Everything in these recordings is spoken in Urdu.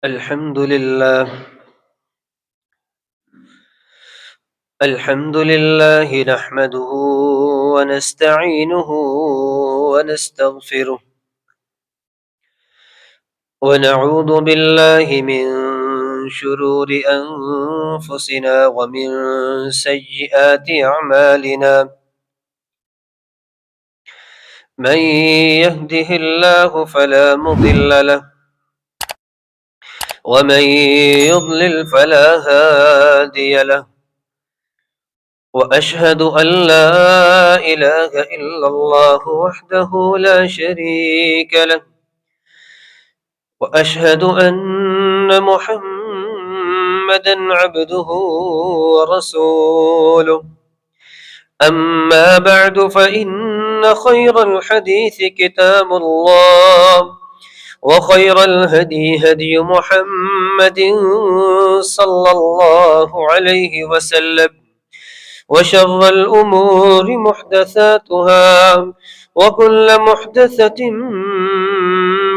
الحمد لله نحمده ونستعينه ونستغفره ونعوذ بالله من شرور أنفسنا ومن سيئات أعمالنا. من يهده الله فلا مضل له ومن يضلل فلا هادي له، وأشهد أن لا إله إلا الله وحده لا شريك له، وأشهد أن محمدا عبده ورسوله. أما بعد فإن خير الحديث كتاب الله، وخير الهدي هدي محمد صلى الله عليه وسلم، وشر الأمور محدثاتها، وكل محدثة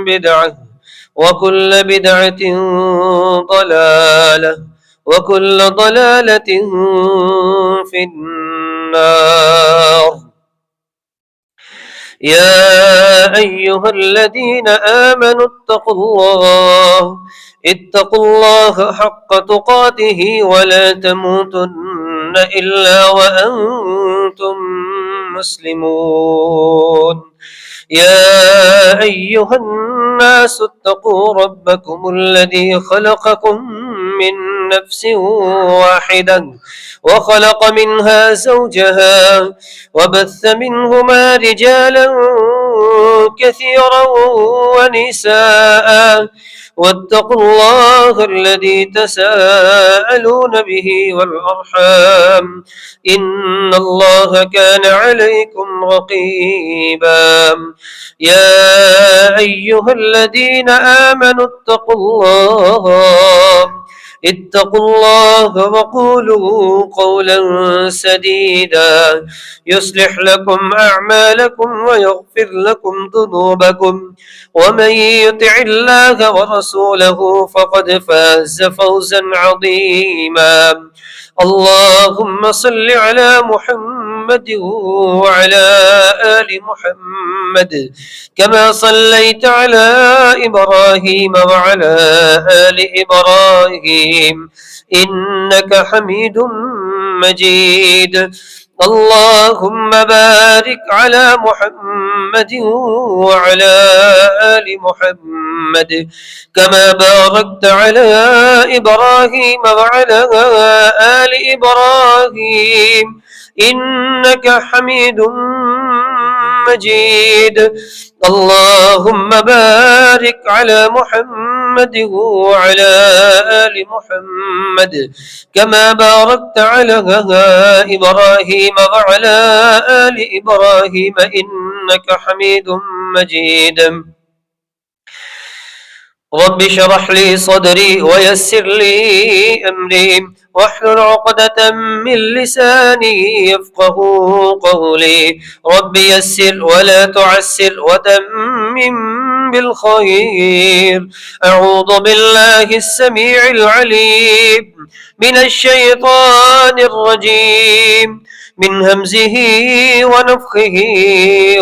بدعة، وكل بدعة ضلالة، وكل ضلالة في النار. يا أيها الذين آمنوا اتقوا الله حق تقاته ولا تموتن إلا وأنتم مسلمون. يا أيها الناس اتقوا ربكم الذي خلقكم من نفس واحدة، وخلق منها زوجها، وبث منهما رجالا كثيرا ونساء، واتقوا الله الذي تساءلون به والأرحام، إن الله كان عليكم رقيبا. يا أيها الذين آمنوا اتقوا الله وقولوا قولا سديدا يصلح لكم أعمالكم ويغفر لكم ذنوبكم، ومن يطع الله ورسوله فقد فاز فوزا عظيما. اللهم صل على محمد وعلى آل محمد كما صليت على إبراهيم وعلى آل إبراهيم إنك حميد مجيد. اللهم بارك على محمد وعلى آل محمد كما باركت على إبراهيم وعلى آل إبراهيم إنك حميد مجيد. اللهم بارك على محمد وعلى آل محمد كما باركت على إبراهيم وعلى آل إبراهيم إنك حميد مجيد. رب اشرح لي صدري ويسر لي أمري واحلل عقدة من لساني يفقه قولي. رب يسر ولا تعسر وتمم بالخير. أعوذ بالله السميع العليم من الشيطان الرجيم، من همزه ونفخه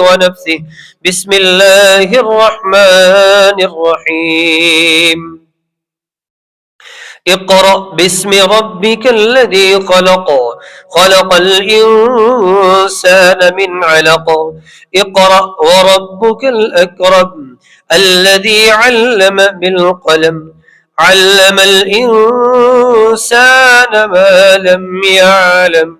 ونفثه. بسم الله الرحمن الرحيم. اقرأ باسم ربك الذي خلق، خلق الإنسان من علق. اقرأ وربك الأكرم الذي علم بالقلم، علم الإنسان ما لم يعلم.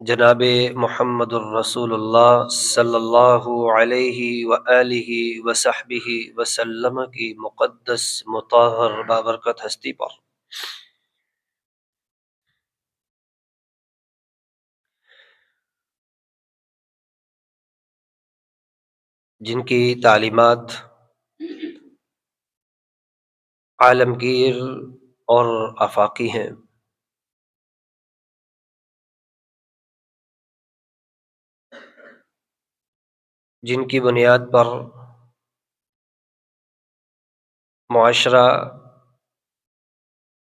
جناب محمد الرسول اللہ صلی اللہ علیہ وآلہ وصحبہ وسلم کی مقدس مطہر بابرکت ہستی پر جن کی تعلیمات عالمگیر اور آفاقی ہیں، جن کی بنیاد پر معاشرہ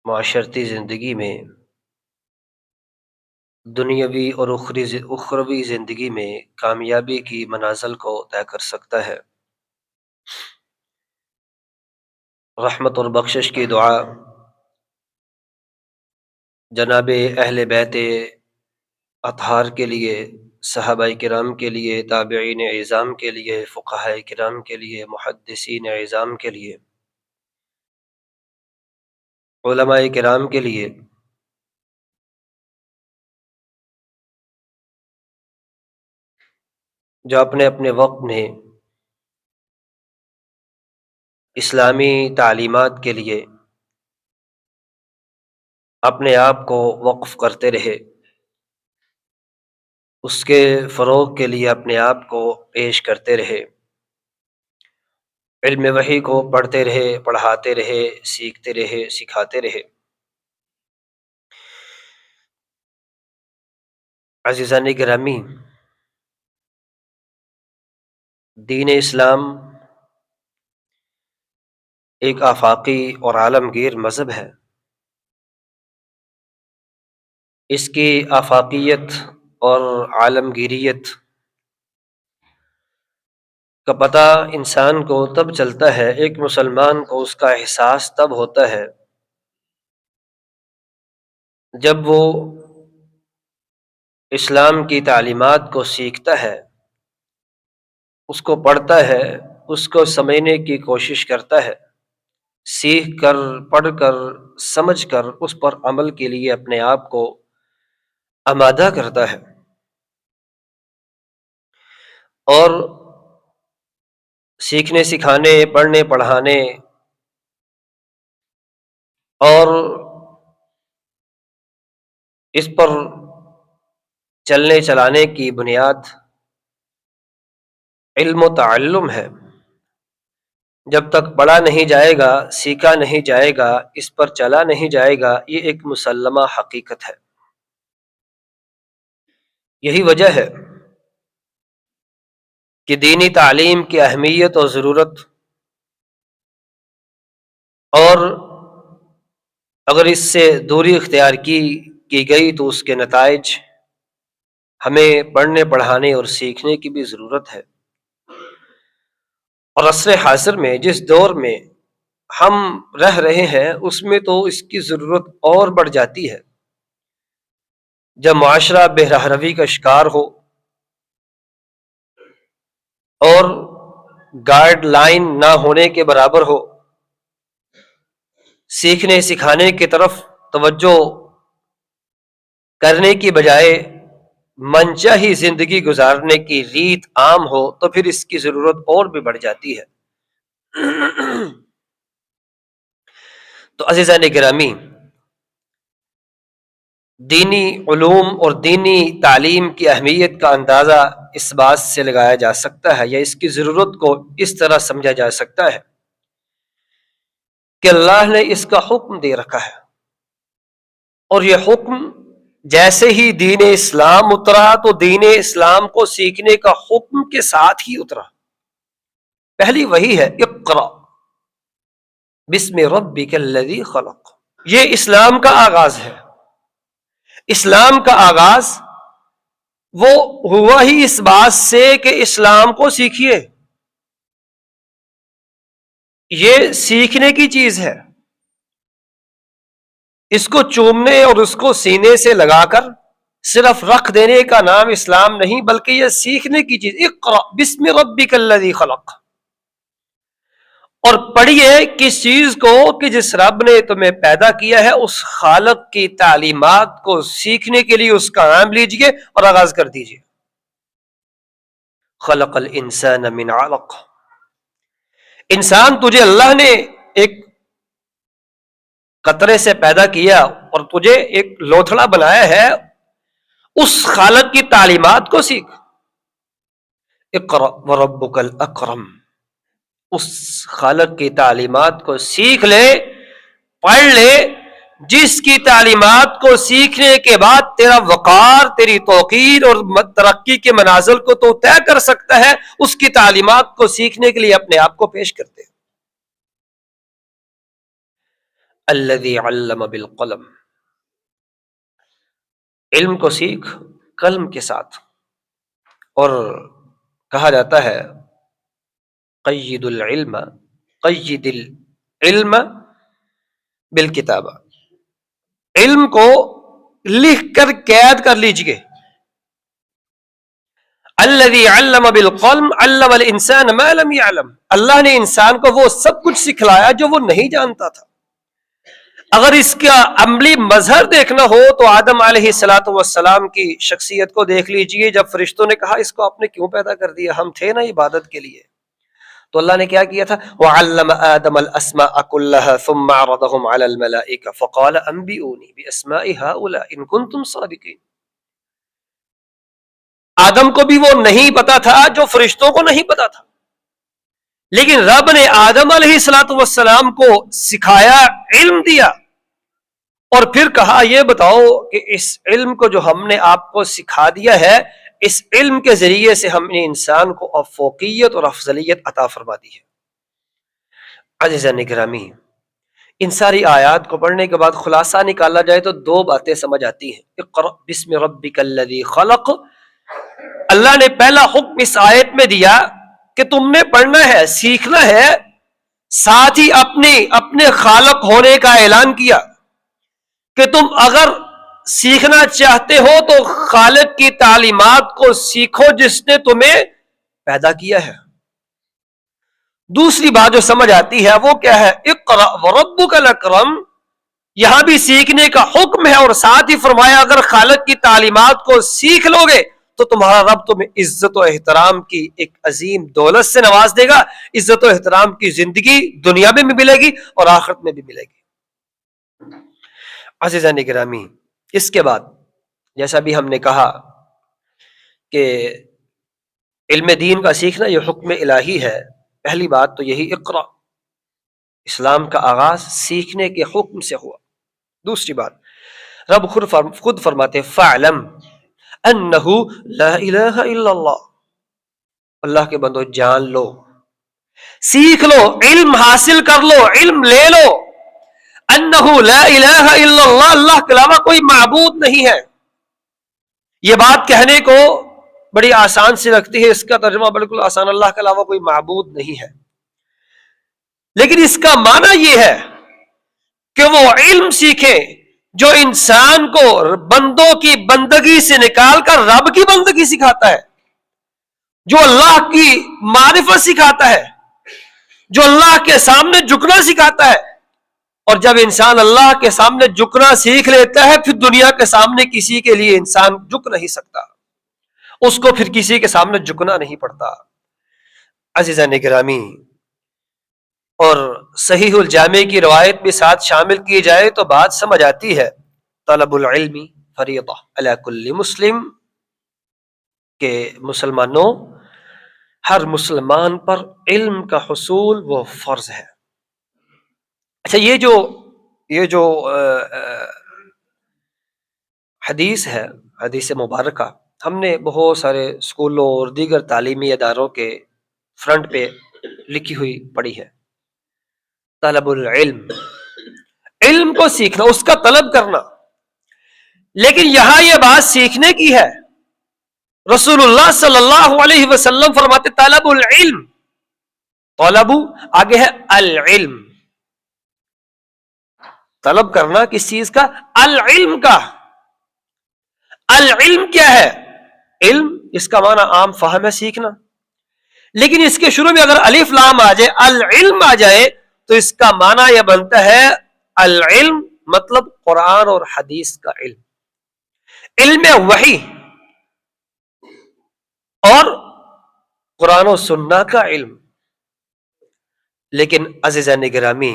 معاشرتی زندگی میں، دنیاوی اور اخروی زندگی میں کامیابی کی منازل کو طے کر سکتا ہے۔ رحمت اور بخشش کی دعا جناب اہل بیت اطہار کے لیے، صحابہ کرام کے لیے، تابعین اعظام کے لیے، فقہاء کرام کے لیے، محدثین اعظام کے لیے، علماء کرام کے لیے، جو اپنے اپنے وقت میں اسلامی تعلیمات کے لیے اپنے آپ کو وقف کرتے رہے، اس کے فروغ کے لیے اپنے آپ کو پیش کرتے رہے، علم وحی کو پڑھتے رہے، پڑھاتے رہے، سیکھتے رہے، سکھاتے رہے۔ عزیزان گرامی، دین اسلام ایک آفاقی اور عالمگیر مذہب ہے۔ اس کی آفاقیت اور عالمگیریت کا پتہ انسان کو تب چلتا ہے، ایک مسلمان کو اس کا احساس تب ہوتا ہے جب وہ اسلام کی تعلیمات کو سیکھتا ہے، اس کو پڑھتا ہے، اس کو سمجھنے کی کوشش کرتا ہے، سیکھ کر، پڑھ کر، سمجھ کر اس پر عمل کے لیے اپنے آپ کو آمادہ کرتا ہے، اور سیکھنے، سکھانے، پڑھنے، پڑھانے اور اس پر چلنے چلانے کی بنیاد علم و تعلم ہے۔ جب تک پڑھا نہیں جائے گا، سیکھا نہیں جائے گا، اس پر چلا نہیں جائے گا، یہ ایک مسلمہ حقیقت ہے۔ یہی وجہ ہے کہ دینی تعلیم کی اہمیت اور ضرورت، اور اگر اس سے دوری اختیار کی گئی تو اس کے نتائج ہمیں پڑھنے، پڑھانے اور سیکھنے کی بھی ضرورت ہے۔ اور عصر حاضر میں جس دور میں ہم رہ رہے ہیں، اس میں تو اس کی ضرورت اور بڑھ جاتی ہے۔ جب معاشرہ بے رہروی کا شکار ہو اور گائیڈ لائن نہ ہونے کے برابر ہو، سیکھنے سکھانے کی طرف توجہ کرنے کی بجائے منچاہی زندگی گزارنے کی ریت عام ہو، تو پھر اس کی ضرورت اور بھی بڑھ جاتی ہے۔ تو عزیزان گرامی، دینی علوم اور دینی تعلیم کی اہمیت کا اندازہ اس بات سے لگایا جا سکتا ہے، یا اس کی ضرورت کو اس طرح سمجھا جا سکتا ہے کہ اللہ نے اس کا حکم دے رکھا ہے، اور یہ حکم جیسے ہی دین اسلام اترا تو دین اسلام کو سیکھنے کا حکم کے ساتھ ہی اترا۔ پہلی وہی ہے، اقرا بسم ربک الذی خلق۔ یہ اسلام کا آغاز ہے۔ اسلام کا آغاز وہ ہوا ہی اس بات سے کہ اسلام کو سیکھیے، یہ سیکھنے کی چیز ہے۔ اس کو چومنے اور اس کو سینے سے لگا کر صرف رکھ دینے کا نام اسلام نہیں، بلکہ یہ سیکھنے کی چیز۔ اقرأ بسم ربک الذی خلق۔ اور پڑھیے کس چیز کو کہ جس رب نے تمہیں پیدا کیا ہے اس خالق کی تعلیمات کو سیکھنے کے لیے اس کا نام لیجئے اور آغاز کر دیجئے. خلق الانسان من علق. انسان تجھے اللہ نے ایک قطرے سے پیدا کیا اور تجھے ایک لوتھڑا بنایا ہے. اس خالق کی تعلیمات کو سیکھ. اقرأ وربک الاکرم. اس خالق کی تعلیمات کو سیکھ لے، پڑھ لے، جس کی تعلیمات کو سیکھنے کے بعد تیرا وقار، تیری توقیر اور ترقی کے منازل کو تو طے کر سکتا ہے. اس کی تعلیمات کو سیکھنے کے لیے اپنے آپ کو پیش کرتے. الذی علم بالقلم. علم کو سیکھ قلم کے ساتھ. اور کہا جاتا ہے قید العلم بالکتابہ. علم کو لکھ کر قید کر لیجئے. الذی علم بالقلم علم الانسان ما لم يعلم. اللہ نے انسان کو وہ سب کچھ سکھلایا جو وہ نہیں جانتا تھا. اگر اس کا عملی مظہر دیکھنا ہو تو آدم علیہ السلام کی شخصیت کو دیکھ لیجئے. جب فرشتوں نے کہا اس کو آپ نے کیوں پیدا کر دیا، ہم تھے نا عبادت کے لیے، تو اللہ نے کیا کیا تھا؟ وَعَلَّمَ آدَمَ الْأَسْمَاءَ كُلَّهَا ثُمَّ عَرَضَهُمْ عَلَى الْمَلَائِكَةِ فَقَالَ أَنْبِئُونِي بِأَسْمَاءِ هَؤُلَاءِ إِن كُنتُمْ صَادِقِينَ. آدم کو بھی وہ نہیں پتا تھا جو فرشتوں کو نہیں پتا تھا، لیکن رب نے آدم علیہ السلام کو سکھایا، علم دیا، اور پھر کہا یہ بتاؤ کہ اس علم کو جو ہم نے آپ کو سکھا دیا ہے، اس علم کے ذریعے سے ہم نے انسان کو فوقیت اور افضلیت عطا فرما دی ہے. عزیزان گرامی، ان ساری آیات کو پڑھنے کے بعد خلاصہ نکالا جائے تو دو باتیں سمجھ آتی ہیں. اقرأ بسم ربک الذی خلق. اللہ نے پہلا حکم اس آیت میں دیا کہ تم نے پڑھنا ہے، سیکھنا ہے، ساتھ ہی اپنے خالق ہونے کا اعلان کیا کہ تم اگر سیکھنا چاہتے ہو تو خالق کی تعلیمات کو سیکھو جس نے تمہیں پیدا کیا ہے. دوسری بات جو سمجھ آتی ہے وہ کیا ہے؟ اقرأ وربک الاکرم. یہاں بھی سیکھنے کا حکم ہے اور ساتھ ہی فرمایا اگر خالق کی تعلیمات کو سیکھ لو گے تو تمہارا رب تمہیں عزت و احترام کی ایک عظیم دولت سے نواز دے گا. عزت و احترام کی زندگی دنیا میں بھی ملے گی اور آخرت میں بھی ملے گی. عزیزان گرامی، اس کے بعد جیسا بھی ہم نے کہا کہ علم دین کا سیکھنا یہ حکم الہی ہے. پہلی بات تو یہی اقرا، اسلام کا آغاز سیکھنے کے حکم سے ہوا. دوسری بات رب خود فرماتے فَاعْلَمْ أَنَّهُ لَا إِلَهَ إِلَّا اللَّهُ. اللہ کے بندو جان لو، سیکھ لو، علم حاصل کر لو، علم لے لو. انہ لا الہ الا اللہ، اللہ کے علاوہ کوئی معبود نہیں ہے. یہ بات کہنے کو بڑی آسان سی لگتی ہے، اس کا ترجمہ بالکل آسان، اللہ کے علاوہ کوئی معبود نہیں ہے. لیکن اس کا معنی یہ ہے کہ وہ علم سیکھے جو انسان کو بندوں کی بندگی سے نکال کر رب کی بندگی سکھاتا ہے، جو اللہ کی معرفت سکھاتا ہے، جو اللہ کے سامنے جھکنا سکھاتا ہے. اور جب انسان اللہ کے سامنے جھکنا سیکھ لیتا ہے پھر دنیا کے سامنے کسی کے لیے انسان جھک نہیں سکتا، اس کو پھر کسی کے سامنے جھکنا نہیں پڑتا. عزیزان گرامی، اور صحیح الجامع کی روایت بھی ساتھ شامل کی جائے تو بات سمجھ آتی ہے. طلب العلم فریضہ علی کل مسلم، کہ مسلمانوں، ہر مسلمان پر علم کا حصول وہ فرض ہے. اچھا، یہ جو حدیث ہے، حدیث مبارکہ، ہم نے بہت سارے اسکولوں اور دیگر تعلیمی اداروں کے فرنٹ پہ لکھی ہوئی پڑھی ہے. طلب العلم، علم کو سیکھنا، اس کا طلب کرنا. لیکن یہاں یہ بات سیکھنے کی ہے. رسول اللہ صلی اللہ علیہ وسلم فرماتے طلب العلم، طلب آگے ہے العلم، طلب کرنا کس چیز کا؟ العلم کا. العلم کیا ہے؟ علم اس کا معنی عام فہم ہے، سیکھنا. لیکن اس کے شروع میں اگر الف لام آ جائے، العلم آ جائے، تو اس کا معنی یہ بنتا ہے العلم مطلب قرآن اور حدیث کا علم، علم وحی اور قرآن و سنہ کا علم۔ لیکن عزیزان گرامی،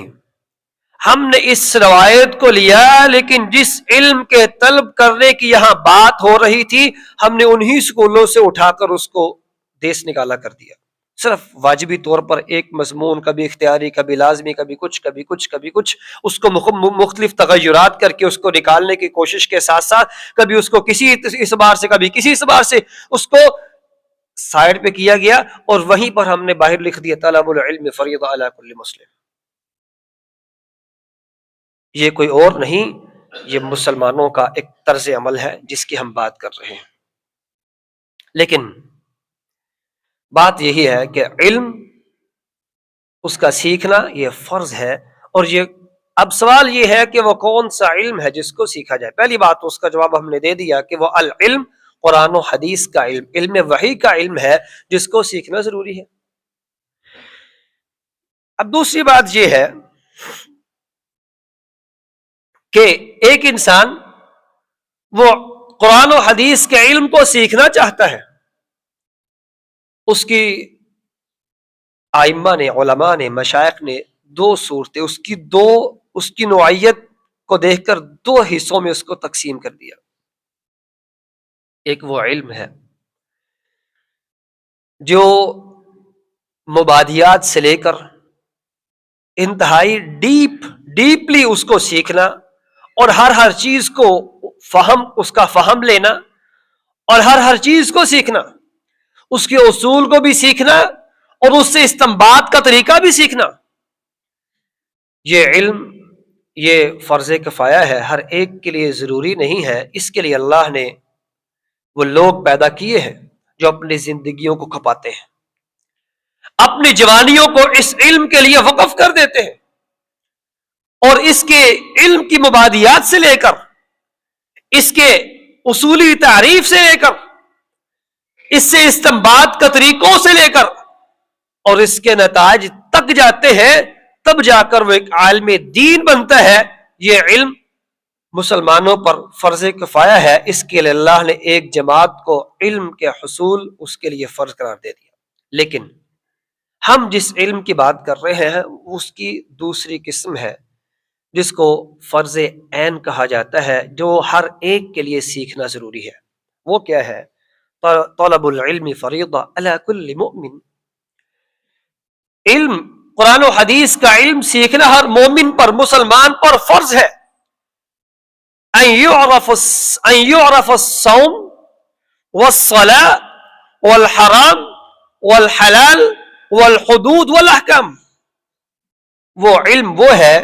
ہم نے اس روایت کو لیا، لیکن جس علم کے طلب کرنے کی یہاں بات ہو رہی تھی، ہم نے انہی سکولوں سے اٹھا کر اس کو دیس نکالا کر دیا، صرف واجبی طور پر ایک مضمون، کبھی اختیاری، کبھی لازمی، کبھی کچھ کبھی کچھ کبھی کچھ، اس کو مختلف تغیرات کر کے اس کو نکالنے کی کوشش کے ساتھ ساتھ کبھی اس کو کسی اعتبار سے، کبھی کسی اعتبار سے اس کو سائڈ پہ کیا گیا، اور وہیں پر ہم نے باہر لکھ دیا طلب العلم فریضہ علی کل مسلم۔ یہ کوئی اور نہیں، یہ مسلمانوں کا ایک طرز عمل ہے جس کی ہم بات کر رہے ہیں۔ لیکن بات یہی ہے کہ علم، اس کا سیکھنا یہ فرض ہے، اور یہ اب سوال یہ ہے کہ وہ کون سا علم ہے جس کو سیکھا جائے۔ پہلی بات تو اس کا جواب ہم نے دے دیا کہ وہ العلم قرآن و حدیث کا علم، علم وحی کا علم ہے جس کو سیکھنا ضروری ہے۔ اب دوسری بات یہ ہے کہ ایک انسان وہ قرآن و حدیث کے علم کو سیکھنا چاہتا ہے، اس کی ائمہ نے، علماء نے، مشائخ نے دو صورتیں، اس کی نوعیت کو دیکھ کر دو حصوں میں اس کو تقسیم کر دیا۔ ایک وہ علم ہے جو مبادیات سے لے کر انتہائی ڈیپلی اس کو سیکھنا، اور ہر چیز کو اس کا فہم لینا، اور ہر چیز کو سیکھنا، اس کے اصول کو بھی سیکھنا، اور اس سے استنباط کا طریقہ بھی سیکھنا۔ یہ علم، یہ فرض کفایہ ہے، ہر ایک کے لیے ضروری نہیں ہے۔ اس کے لیے اللہ نے وہ لوگ پیدا کیے ہیں جو اپنی زندگیوں کو کھپاتے ہیں، اپنی جوانیوں کو اس علم کے لیے وقف کر دیتے ہیں، اور اس کے علم کی مبادیات سے لے کر، اس کے اصولی تعریف سے لے کر، اس سے استنباط کا طریقوں سے لے کر، اور اس کے نتائج تک جاتے ہیں، تب جا کر وہ ایک عالم دین بنتا ہے۔ یہ علم مسلمانوں پر فرض کفایہ ہے، اس کے لیے اللہ نے ایک جماعت کو علم کے حصول اس کے لیے فرض قرار دے دیا۔ لیکن ہم جس علم کی بات کر رہے ہیں اس کی دوسری قسم ہے جس کو فرض عین کہا جاتا ہے، جو ہر ایک کے لیے سیکھنا ضروری ہے۔ وہ کیا ہے؟ طلب العلم فریضہ علی کل مؤمن۔ علم، قرآن و حدیث کا علم سیکھنا ہر مومن پر، مسلمان پر فرض ہے۔ ان يعرف الصوم والصلاة والحرام والحلال والحدود والاحکام۔ وہ علم وہ ہے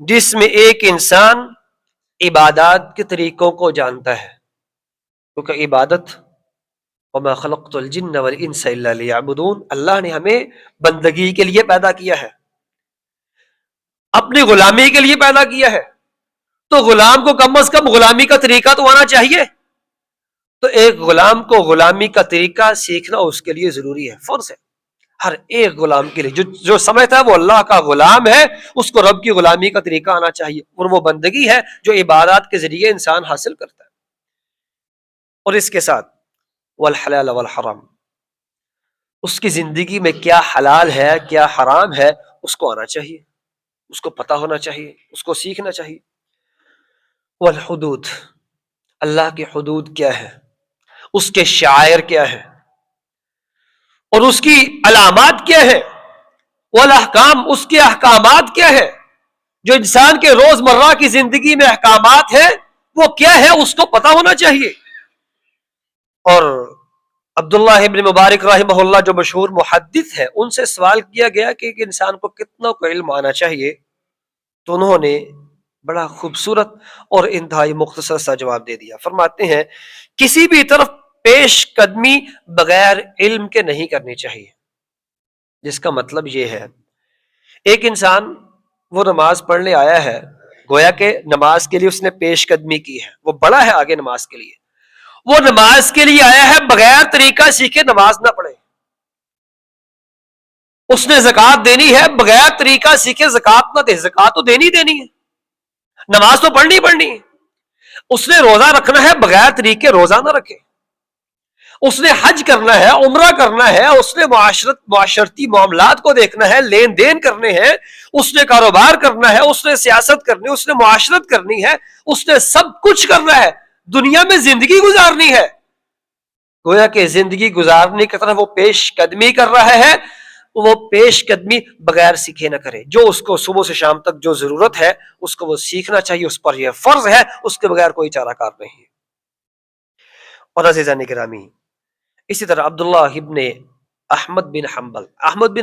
جس میں ایک انسان عبادات کے طریقوں کو جانتا ہے، کیونکہ عبادت وما خلقت الجن والانس الا ليعبدون، اللہ نے ہمیں بندگی کے لیے پیدا کیا ہے، اپنی غلامی کے لیے پیدا کیا ہے، تو غلام کو کم از کم غلامی کا طریقہ تو آنا چاہیے۔ تو ایک غلام کو غلامی کا طریقہ سیکھنا اس کے لیے ضروری ہے، فرض ہے ہر ایک غلام کے لیے۔ جو سمجھتا ہے وہ اللہ کا غلام ہے، اس کو رب کی غلامی کا طریقہ آنا چاہیے، اور وہ بندگی ہے جو عبادات کے ذریعے انسان حاصل کرتا ہے۔ اور اس کے ساتھ والحلال والحرام، اس کی زندگی میں کیا حلال ہے کیا حرام ہے اس کو آنا چاہیے، اس کو پتہ ہونا چاہیے، اس کو سیکھنا چاہیے۔ والحدود، اللہ کی حدود کیا ہے، اس کے شعائر کیا ہے، اور اس کی علامات کیا ہے۔ والاحکام، اس کے احکامات کیا ہے، جو انسان کے روز مرہ کی زندگی میں احکامات ہیں وہ کیا ہے، اس کو پتہ ہونا چاہیے۔ اور عبداللہ ابن مبارک رحمہ اللہ جو مشہور محدث ہے، ان سے سوال کیا گیا کہ ایک انسان کو کتنا کو علم آنا چاہیے، تو انہوں نے بڑا خوبصورت اور انتہائی مختصر سا جواب دے دیا۔ فرماتے ہیں کسی بھی طرف پیش قدمی بغیر علم کے نہیں کرنی چاہیے، جس کا مطلب یہ ہے ایک انسان وہ نماز پڑھنے آیا ہے، گویا کہ نماز کے لیے اس نے پیش قدمی کی ہے، وہ بڑا ہے آگے نماز کے لیے، وہ نماز کے لیے آیا ہے بغیر طریقہ سیکھے نماز نہ پڑھے، اس نے زکوٰۃ دینی ہے، بغیر طریقہ سیکھے زکوٰۃ نہ دے، زکوٰۃ تو دینی ہے، نماز تو پڑھنی ہے۔ اس نے روزہ رکھنا ہے، بغیر طریقے روزہ نہ رکھے۔ اس نے حج کرنا ہے، عمرہ کرنا ہے، اس نے معاشرتی معاملات کو دیکھنا ہے، لین دین کرنے ہیں، اس نے کاروبار کرنا ہے، اس نے سیاست کرنی، اس نے معاشرت کرنی ہے، اس نے سب کچھ کرنا ہے، دنیا میں زندگی گزارنی ہے۔ گویا کہ زندگی گزارنے کی طرف وہ پیش قدمی کر رہا ہے، وہ پیش قدمی بغیر سیکھے نہ کرے۔ جو اس کو صبح سے شام تک جو ضرورت ہے اس کو وہ سیکھنا چاہیے، اس پر یہ فرض ہے، اس کے بغیر کوئی چارہ کار نہیں ہے۔ اور عزیزان گرامی، اسی طرح عبداللہ ابن احمد بن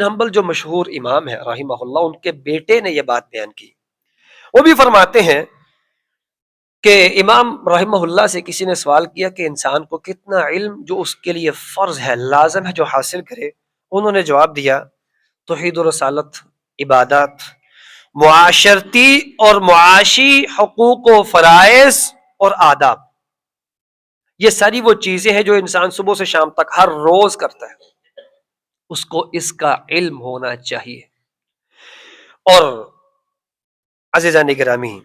حنبل جو مشہور امام ہے رحمہ اللہ، ان کے بیٹے نے یہ بات بیان کی۔ وہ بھی فرماتے ہیں کہ امام رحمہ اللہ سے کسی نے سوال کیا کہ انسان کو کتنا علم جو اس کے لیے فرض ہے، لازم ہے، جو حاصل کرے۔ انہوں نے جواب دیا، توحید و رسالت، عبادات، معاشرتی اور معاشی حقوق و فرائض اور آداب، یہ ساری وہ چیزیں ہیں جو انسان صبح سے شام تک ہر روز کرتا ہے، اس کو اس کا علم ہونا چاہیے۔ اور عزیزان گرامی،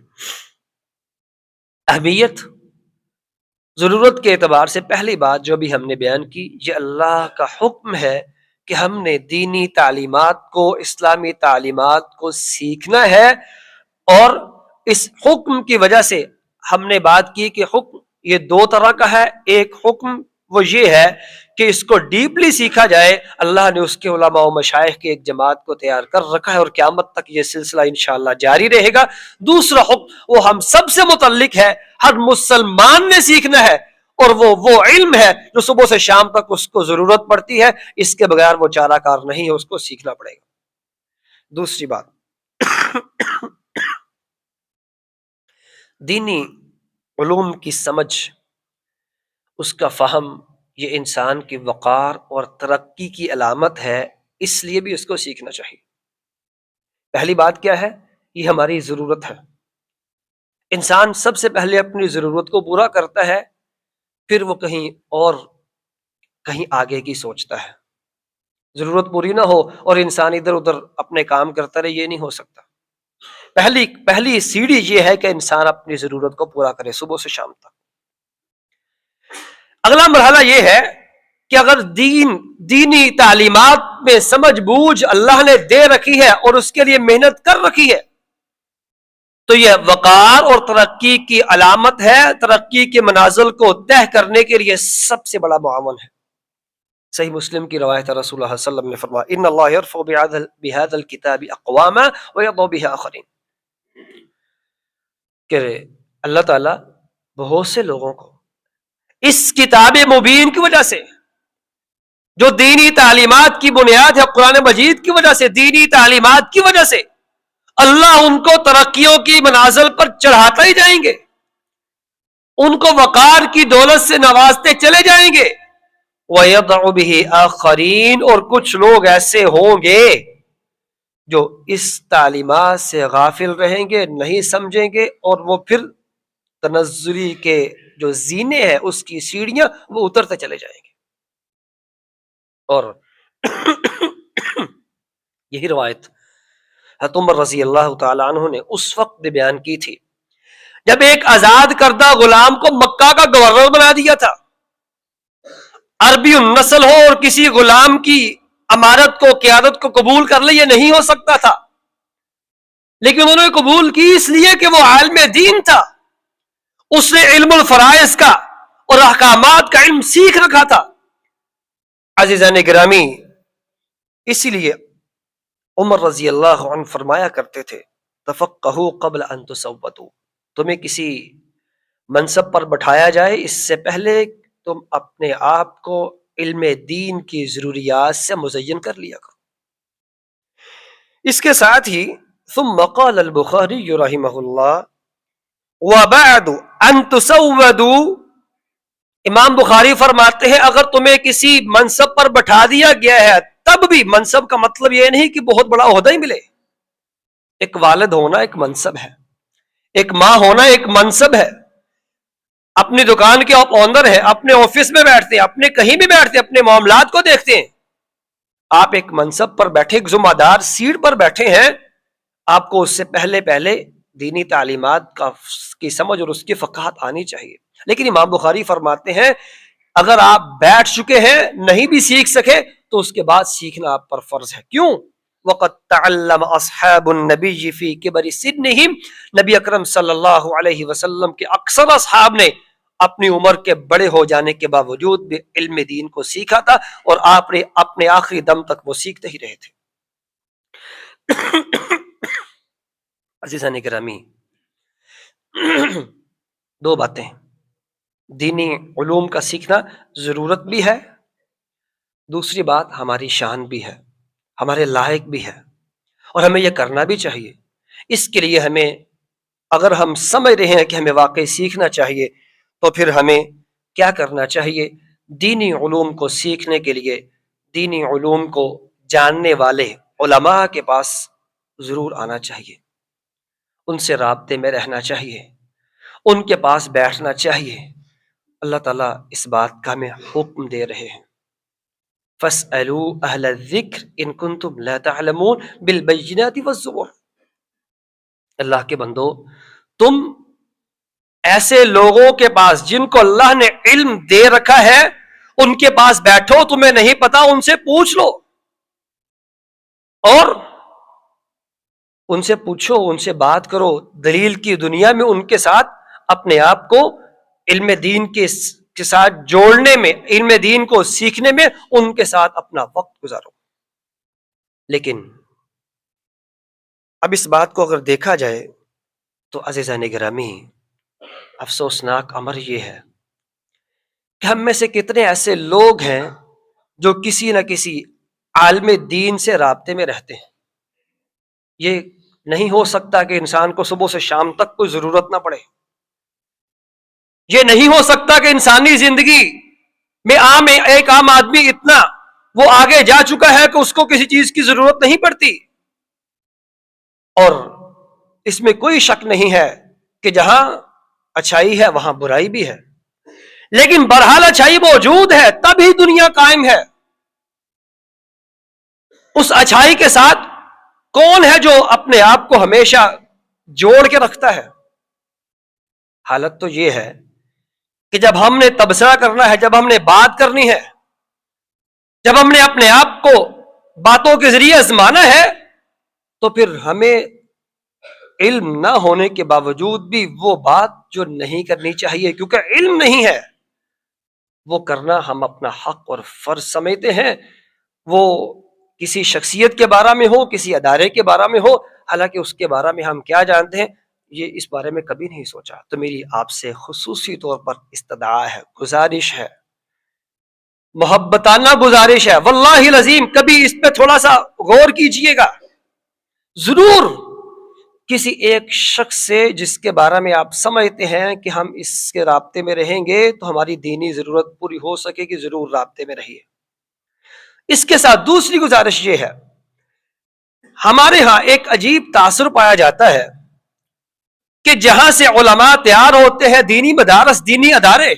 اہمیت، ضرورت کے اعتبار سے پہلی بات جو بھی ہم نے بیان کی، یہ اللہ کا حکم ہے کہ ہم نے دینی تعلیمات کو، اسلامی تعلیمات کو سیکھنا ہے۔ اور اس حکم کی وجہ سے ہم نے بات کی کہ حکم یہ دو طرح کا ہے۔ ایک حکم وہ یہ ہے کہ اس کو ڈیپلی سیکھا جائے، اللہ نے اس کے علماء و مشائخ کی ایک جماعت کو تیار کر رکھا ہے اور قیامت تک یہ سلسلہ انشاءاللہ جاری رہے گا۔ دوسرا حکم وہ ہم سب سے متعلق ہے، ہر مسلمان نے سیکھنا ہے، اور وہ علم ہے جو صبح سے شام تک اس کو ضرورت پڑتی ہے، اس کے بغیر وہ چارہ کار نہیں ہے، اس کو سیکھنا پڑے گا۔ دوسری بات، دینی علوم کی سمجھ، اس کا فہم، یہ انسان کی وقار اور ترقی کی علامت ہے، اس لیے بھی اس کو سیکھنا چاہیے۔ پہلی بات کیا ہے؟ یہ ہماری ضرورت ہے۔ انسان سب سے پہلے اپنی ضرورت کو پورا کرتا ہے، پھر وہ کہیں آگے کی سوچتا ہے۔ ضرورت پوری نہ ہو اور انسان ادھر ادھر اپنے کام کرتا رہے، یہ نہیں ہو سکتا۔ پہلی سیڑھی یہ ہے کہ انسان اپنی ضرورت کو پورا کرے صبح سے شام تک۔ اگلا مرحلہ یہ ہے کہ اگر دینی تعلیمات میں سمجھ بوجھ اللہ نے دے رکھی ہے اور اس کے لیے محنت کر رکھی ہے، تو یہ وقار اور ترقی کی علامت ہے، ترقی کے منازل کو طے کرنے کے لیے سب سے بڑا معاون ہے۔ صحیح مسلم کی روایت، رسول اللہ صلی اللہ علیہ وسلم نے فرمایا، ان اللہ یرفع بهذا الكتاب اقواما ويضع به آخرین، کہ اللہ تعالیٰ بہت سے لوگوں کو اس کتاب مبین کی وجہ سے، جو دینی تعلیمات کی بنیاد ہے قرآن مجید کی وجہ سے، دینی تعلیمات کی وجہ سے اللہ ان کو ترقیوں کی منازل پر چڑھاتا ہی جائیں گے، ان کو وقار کی دولت سے نوازتے چلے جائیں گے۔ وَيَضَعُ بِهِ آخَرِينَ، اور کچھ لوگ ایسے ہوں گے جو اس تعلیمات سے غافل رہیں گے، نہیں سمجھیں گے، اور وہ پھر تنزلی کے جو زینے ہیں، اس کی سیڑھیاں، وہ اترتے چلے جائیں گے۔ اور یہی روایت حضرت عمر رضی اللہ تعالی عنہ نے اس وقت بیان کی تھی جب ایک آزاد کردہ غلام کو مکہ کا گورنر بنا دیا تھا۔ عربی النسل ہو اور کسی غلام کی امارت کو، قیادت کو قبول کر لے، یہ نہیں ہو سکتا تھا، لیکن انہوں نے قبول کی اس لیے کہ وہ عالم دین تھا، اس نے علم الفرائض کا اور احکامات کا علم سیکھ رکھا تھا۔ عزیزان گرامی، اسی لیے عمر رضی اللہ عنہ فرمایا کرتے تھے، تفقہوا قبل ان تسودوا، تمہیں کسی منصب پر بٹھایا جائے اس سے پہلے تم اپنے آپ کو علم دین کی ضروریات سے مزین کر لیا کرو۔ اس کے ساتھ ہی ثم قال البخاری رحمہ اللہ وبعد ان تسودوا، امام بخاری فرماتے ہیں اگر تمہیں کسی منصب پر بٹھا دیا گیا ہے، تب بھی منصب کا مطلب یہ نہیں کہ بہت بڑا عہدہ ہی ملے۔ ایک والد ہونا ایک منصب ہے، ایک ماں ہونا ایک منصب ہے، اپنی دکان کے آپ اونر ہیں، اپنے آفس میں بیٹھتے ہیں، اپنے کہیں بھی بیٹھتے ہیں، اپنے معاملات کو دیکھتے ہیں، آپ ایک منصب پر بیٹھے، ایک ذمہ دار سیٹ پر بیٹھے ہیں، آپ کو اس سے پہلے دینی تعلیمات کی سمجھ اور اس کی فقاہت آنی چاہیے. لیکن امام بخاری فرماتے ہیں اگر آپ بیٹھ چکے ہیں نہیں بھی سیکھ سکے تو اس کے بعد سیکھنا آپ پر فرض ہے. کیوں؟ وقد تعلم اصحاب النبی فی کبر سنہم، نبی اکرم صلی اللہ علیہ وسلم کے اکثر اصحاب نے اپنی عمر کے بڑے ہو جانے کے باوجود بھی علم دین کو سیکھا تھا، اور آپ نے اپنے آخری دم تک وہ سیکھتے ہی رہے تھے. عزیزان گرامی، دو باتیں، دینی علوم کا سیکھنا ضرورت بھی ہے، دوسری بات ہماری شان بھی ہے، ہمارے لائق بھی ہے، اور ہمیں یہ کرنا بھی چاہیے. اس کے لیے ہمیں، اگر ہم سمجھ رہے ہیں کہ ہمیں واقعی سیکھنا چاہیے، تو پھر ہمیں کیا کرنا چاہیے؟ دینی علوم کو سیکھنے کے لیے دینی علوم کو جاننے والے علماء کے پاس ضرور آنا چاہیے، ان سے رابطے میں رہنا چاہیے، ان کے پاس بیٹھنا چاہیے. اللہ تعالیٰ اس بات کا ہمیں حکم دے رہے ہیں، فَاسْأَلُوا أَهْلَ الذِّكْرِ إِن كُنتُمْ لَا تَعْلَمُونَ بِالْبَيِّنَاتِ وَالزُّبُرِ. اللہ کے بندو، تم ایسے لوگوں کے پاس جن کو اللہ نے علم دے رکھا ہے ان کے پاس بیٹھو، تمہیں نہیں پتا ان سے پوچھ لو، اور ان سے پوچھو، ان سے بات کرو، دلیل کی دنیا میں ان کے ساتھ اپنے آپ کو علم دین کے ساتھ جوڑنے میں، علم دین کو سیکھنے میں ان کے ساتھ اپنا وقت گزارو. لیکن اب اس بات کو اگر دیکھا جائے تو عزیزان گرامی، افسوسناک امر یہ ہے کہ ہم میں سے کتنے ایسے لوگ ہیں جو کسی نہ کسی عالم دین سے رابطے میں رہتے ہیں. یہ نہیں ہو سکتا کہ انسان کو صبح سے شام تک کوئی ضرورت نہ پڑے. یہ نہیں ہو سکتا کہ انسانی زندگی میں ایک عام آدمی اتنا وہ آگے جا چکا ہے کہ اس کو کسی چیز کی ضرورت نہیں پڑتی. اور اس میں کوئی شک نہیں ہے کہ جہاں اچھائی ہے وہاں برائی بھی ہے، لیکن بہرحال اچھائی موجود ہے تبھی دنیا قائم ہے. اس اچھائی کے ساتھ کون ہے جو اپنے آپ کو ہمیشہ جوڑ کے رکھتا ہے؟ حالت تو یہ ہے کہ جب ہم نے تبصرہ کرنا ہے، جب ہم نے بات کرنی ہے، جب ہم نے اپنے آپ کو باتوں کے ذریعے آزمانا ہے، تو پھر ہمیں علم نہ ہونے کے باوجود بھی وہ بات جو نہیں کرنی چاہیے، کیونکہ علم نہیں ہے، وہ کرنا ہم اپنا حق اور فرض سمجھتے ہیں. وہ کسی شخصیت کے بارے میں ہو، کسی ادارے کے بارے میں ہو، حالانکہ اس کے بارے میں ہم کیا جانتے ہیں یہ اس بارے میں کبھی نہیں سوچا. تو میری آپ سے خصوصی طور پر استدعا ہے، گزارش ہے، محبتانہ گزارش ہے، واللہ العظیم کبھی اس پہ تھوڑا سا غور کیجئے گا. ضرور کسی ایک شخص سے جس کے بارے میں آپ سمجھتے ہیں کہ ہم اس کے رابطے میں رہیں گے تو ہماری دینی ضرورت پوری ہو سکے گی، ضرور رابطے میں رہیے. اس کے ساتھ دوسری گزارش یہ ہے، ہمارے ہاں ایک عجیب تاثر پایا جاتا ہے کہ جہاں سے علماء تیار ہوتے ہیں، دینی مدارس، دینی ادارے،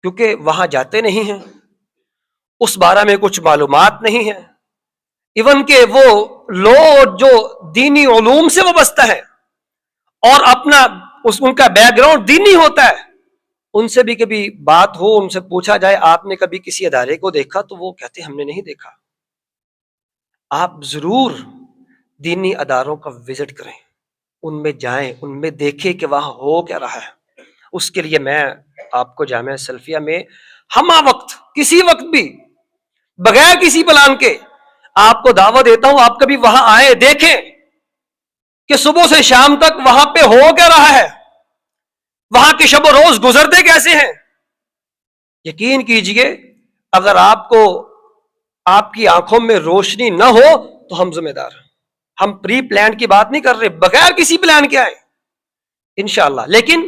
کیونکہ وہاں جاتے نہیں ہیں، اس بارے میں کچھ معلومات نہیں ہے، ایون کہ وہ لوگ جو دینی علوم سے وابستہ ہیں اور اپنا ان کا بیک گراؤنڈ دینی ہوتا ہے، ان سے بھی کبھی بات ہو، ان سے پوچھا جائے آپ نے کبھی کسی ادارے کو دیکھا، تو وہ کہتے ہیں ہم نے نہیں دیکھا. آپ ضرور دینی اداروں کا وزٹ کریں، ان میں جائیں، ان میں دیکھیں کہ وہاں ہو کیا رہا ہے. اس کے لیے میں آپ کو جامعہ سلفیہ میں ہمہ وقت، کسی وقت بھی، بغیر کسی پلان کے آپ کو دعوت دیتا ہوں، آپ کبھی وہاں آئے، دیکھیں کہ صبح سے شام تک وہاں پہ ہو کیا رہا ہے، وہاں کے شب و روز گزرتے کیسے ہیں. یقین کیجئے اگر آپ کو آپ کی آنکھوں میں روشنی نہ ہو تو ہم ذمہ دار ہیں. ہم پری پلان کی بات نہیں کر رہے، بغیر کسی پلان کے آئے انشاءاللہ. لیکن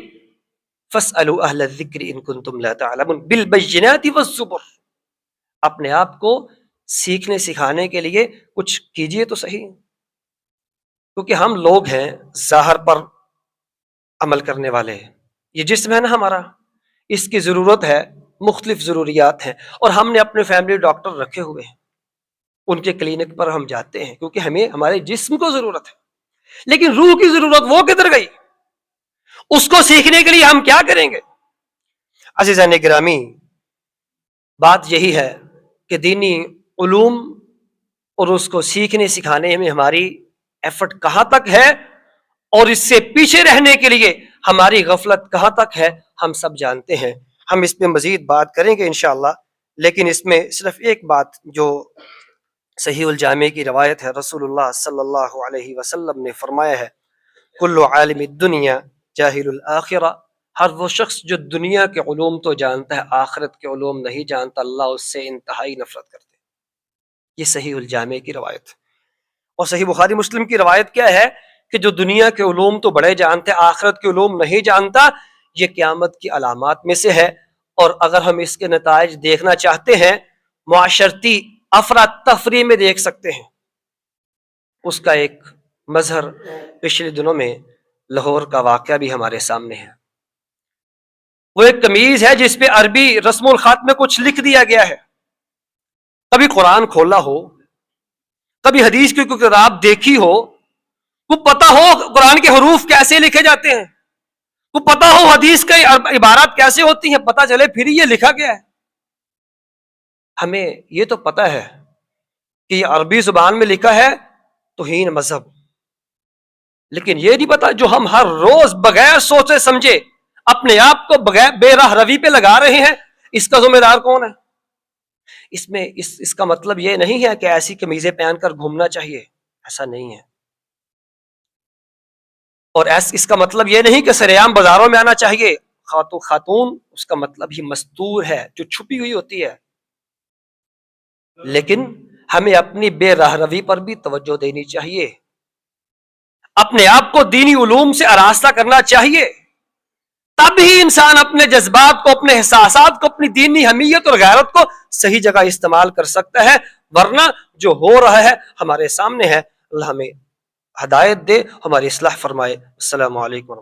فَاسْأَلُوا أَهْلَ الذِّكْرِ إِن كُنتُمْ لَا تَعْلَمُونَ بِالْبَيِّنَاتِ وَالزُّبُرِ. اپنے آپ کو سیکھنے سکھانے کے لیے کچھ کیجئے تو صحیح، کیونکہ ہم لوگ ہیں ظاہر پر عمل کرنے والے. یہ جسم ہے نا ہمارا، اس کی ضرورت ہے مختلف ضروریات ہیں، اور ہم نے اپنے فیملی ڈاکٹر رکھے ہوئے ہیں، ان کے کلینک پر ہم جاتے ہیں کیونکہ ہمیں ہمارے جسم کو ضرورت ہے، لیکن روح کی ضرورت وہ کدھر گئی؟ اس کو سیکھنے کے لیے ہم کیا کریں گے؟ عزیزان گرامی، بات یہی ہے کہ دینی علوم اور اس کو سیکھنے سکھانے میں ہماری ایفرٹ کہاں تک ہے، اور اس سے پیچھے رہنے کے لیے ہماری غفلت کہاں تک ہے، ہم سب جانتے ہیں۔ ہم اس پہ مزید بات کریں گے انشاءاللہ، لیکن اس میں صرف ایک بات جو صحیح الجامع کی روایت ہے، رسول اللہ صلی اللہ علیہ وسلم نے فرمایا ہے، کل عالم الدنیا جاہل الآخرہ، ہر وہ شخص جو دنیا کے علوم تو جانتا ہے، آخرت کے علوم نہیں جانتا، اللہ اس سے انتہائی نفرت کرتے ہیں۔ یہ صحیح الجامع کی روایت ہے۔ اور صحیح بخاری مسلم کی روایت کیا ہے کہ جو دنیا کے علوم تو بڑے جانتے ہیں، آخرت کے علوم نہیں جانتا، یہ قیامت کی علامات میں سے ہے۔ اور اگر ہم اس کے نتائج دیکھنا چاہتے ہیں، معاشرتی افراتفری میں دیکھ سکتے ہیں۔ اس کا ایک مظہر پچھلے دنوں میں لاہور کا واقعہ بھی ہمارے سامنے ہے۔ وہ ایک قمیض ہے جس پہ عربی رسم الخط میں کچھ لکھ دیا گیا ہے۔ کبھی قرآن کھولا ہو، کبھی حدیث کی کوئی کتاب دیکھی ہو، وہ پتہ ہو قرآن کے حروف کیسے لکھے جاتے ہیں، وہ پتہ ہو حدیث کی عبارات کیسے ہوتی ہیں، پتہ چلے پھر یہ لکھا گیا ہے۔ ہمیں یہ تو پتہ ہے کہ یہ عربی زبان میں لکھا ہے توہین مذہب، لیکن یہ نہیں پتا جو ہم ہر روز بغیر سوچے سمجھے اپنے آپ کو بغیر بے راہ روی پہ لگا رہے ہیں، اس کا ذمہ دار کون ہے؟ اس میں اس کا مطلب یہ نہیں ہے کہ ایسی قمیضیں پہن کر گھومنا چاہیے، ایسا نہیں ہے۔ اور اس کا مطلب یہ نہیں کہ سر عام بازاروں میں آنا چاہیے۔ خاتون اس کا مطلب ہی مستور ہے، جو چھپی ہوئی ہوتی ہے۔ لیکن ہمیں اپنی بے راہ روی پر بھی توجہ دینی چاہیے، اپنے آپ کو دینی علوم سے آراستہ کرنا چاہیے، تب ہی انسان اپنے جذبات کو، اپنے احساسات کو، اپنی دینی حمیت اور غیرت کو صحیح جگہ استعمال کر سکتا ہے۔ ورنہ جو ہو رہا ہے ہمارے سامنے ہے، اللہ ہمیں ہدایت دے، ہماری اصلاح فرمائے۔ السلام علیکم۔